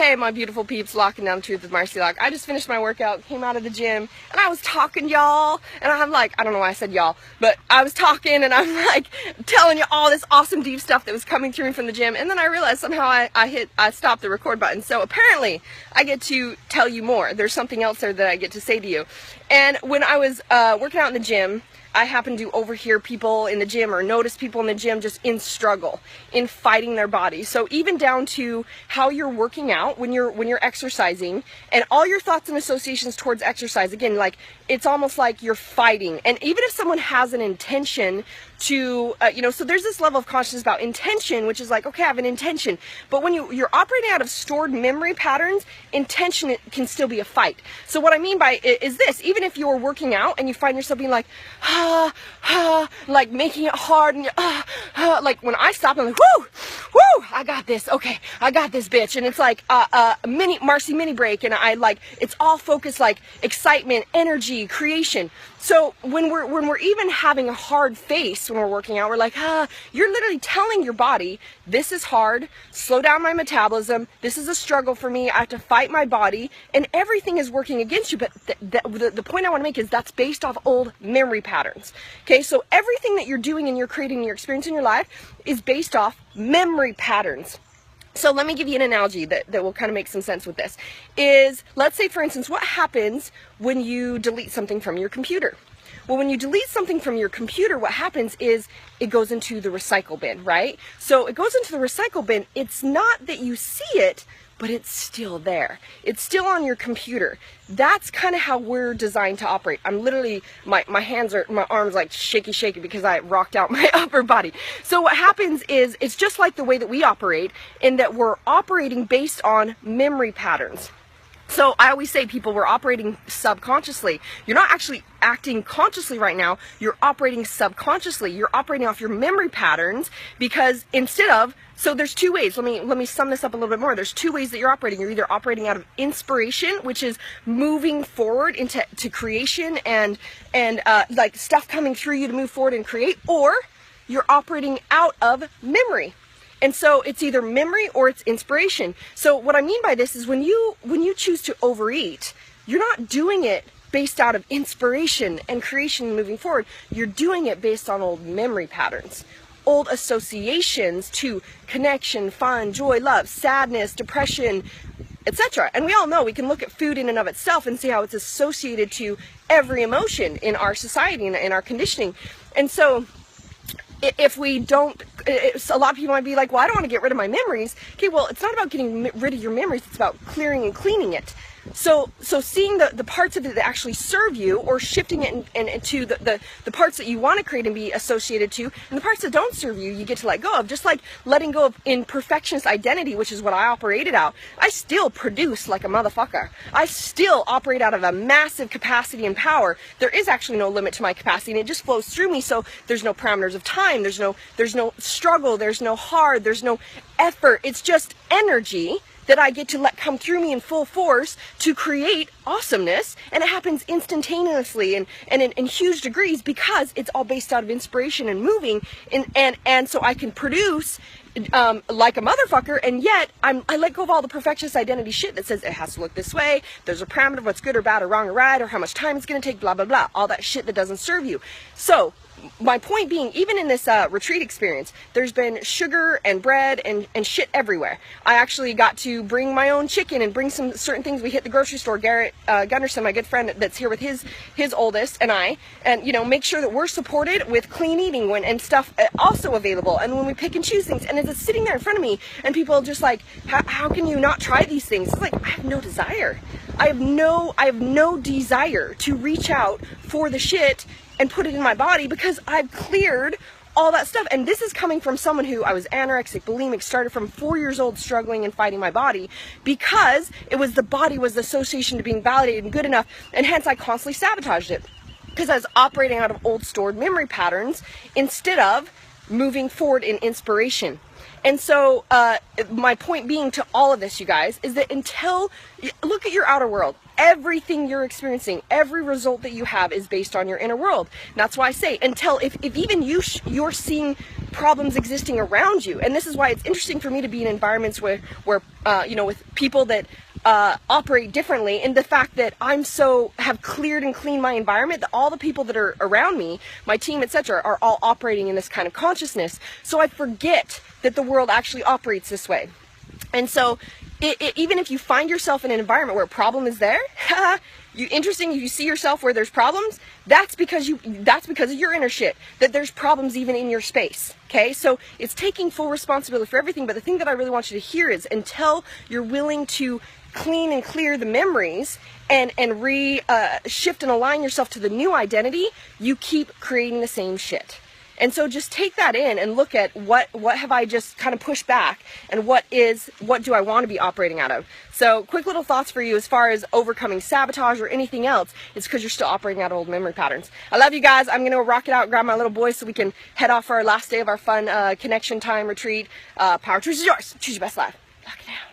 Hey, my beautiful peeps, Locking Down the Truth with Marci Lock. I just finished my workout, came out of the gym, and I was talking, y'all. And I'm like, I don't know why I said y'all, but I was talking and I'm like telling you all this awesome deep stuff that was coming through me from the gym. And then I realized somehow I stopped the record button. So apparently I get to tell you more. There's something else there that I get to say to you. And when I was working out in the gym, I happen to overhear people in the gym or notice people in the gym just in struggle, in fighting their bodies. So even down to how you're working out when you're exercising, and all your thoughts and associations towards exercise. Again, like it's almost like you're fighting. And even if someone has an intention to, so there's this level of consciousness about intention, which is like, okay, I have an intention. But when you're operating out of stored memory patterns, intention can still be a fight. So what I mean by it is this: even if you're working out and you find yourself being like, like making it hard, and like when I stop, I'm like, whoo, I got this. Okay, I got this, bitch. And it's like Marci mini break, and I like it's all focused like excitement, energy, creation. So when we're even having a hard face when we're working out, we're like, you're literally telling your body, this is hard, slow down my metabolism, this is a struggle for me, I have to fight my body, and everything is working against you. But the point I want to make is that's based off old memory patterns. Okay, so everything that you're doing and you're creating and you're experiencing in your life is based off memory patterns. So let me give you an analogy that will kind of make some sense with this. Is, let's say for instance, what happens when you delete something from your computer? Well, when you delete something from your computer, what happens is it goes into the recycle bin, right? So it goes into the recycle bin. It's not that you see it, but it's still there. It's still on your computer. That's kind of how we're designed to operate. I'm literally, my arms like shaky because I rocked out my upper body. So what happens is, it's just like the way that we operate, in that we're operating based on memory patterns. So I always say, people, we're operating subconsciously. You're not actually acting consciously right now. You're operating subconsciously. You're operating off your memory patterns, because instead of, so there's two ways. Let me sum this up a little bit more. There's two ways that you're operating. You're either operating out of inspiration, which is moving forward into creation and like stuff coming through you to move forward and create, or you're operating out of memory. And so it's either memory or it's inspiration. So what I mean by this is, when you choose to overeat, you're not doing it based out of inspiration and creation and moving forward. You're doing it based on old memory patterns, old associations to connection, fun, joy, love, sadness, depression, etc. And we all know, we can look at food in and of itself and see how it's associated to every emotion in our society and in our conditioning. And so if we don't, a lot of people might be like, well, I don't want to get rid of my memories. Okay, well, it's not about getting rid of your memories. It's about clearing and cleaning it. So seeing the parts of it that actually serve you, or shifting it into the parts that you want to create and be associated to, and the parts that don't serve you, you get to let go of. Just like letting go of imperfectionist identity, which is what I operated out. I still produce like a motherfucker. I still operate out of a massive capacity and power. There is actually no limit to my capacity, and it just flows through me. So there's no parameters of time. There's no struggle. There's no hard. There's no effort. It's just energy that I get to let come through me in full force to create awesomeness, and it happens instantaneously and in huge degrees, because it's all based out of inspiration and moving, and so I can produce like a motherfucker, and yet I let go of all the perfectionist identity shit that says it has to look this way, there's a parameter of what's good or bad or wrong or right, or how much time it's going to take, blah blah blah, all that shit that doesn't serve you. So my point being, even in this retreat experience, there's been sugar and bread and shit everywhere. I actually got to bring my own chicken and bring some certain things. We hit the grocery store. Garrett Gunnarsson, my good friend that's here with his oldest, and I, and make sure that we're supported with clean eating and stuff also available. And when we pick and choose things, and it's sitting there in front of me, and people are just like, how can you not try these things? It's like, I have no desire. I have no desire to reach out for the shit and put it in my body, because I've cleared all that stuff. And this is coming from someone who, I was anorexic, bulimic, started from 4 years old struggling and fighting my body, because the body was the association to being validated and good enough, and hence I constantly sabotaged it, because I was operating out of old stored memory patterns instead of moving forward in inspiration. And so my point being to all of this, you guys, is that look at your outer world. everything you're experiencing, every result that you have is based on your inner world. And that's why I say, until if even you're seeing problems existing around you, and this is why it's interesting for me to be in environments where you know, with people that operate differently, and the fact that have cleared and cleaned my environment, that all the people that are around me, my team, etc., are all operating in this kind of consciousness. So I forget that the world actually operates this way. And so even if you find yourself in an environment where a problem is there, interesting, if you see yourself where there's problems, that's because of your inner shit, that there's problems even in your space. Okay, so it's taking full responsibility for everything. But the thing that I really want you to hear is, until you're willing to clean and clear the memories and shift and align yourself to the new identity, you keep creating the same shit. And so just take that in and look at what have I just kind of pushed back, and what do I want to be operating out of. So quick little thoughts for you as far as overcoming sabotage or anything else. It's because you're still operating out of old memory patterns. I love you guys. I'm going to rock it out, grab my little boy so we can head off for our last day of our fun connection time retreat. Power choice is yours. Choose your best life. Lock it down.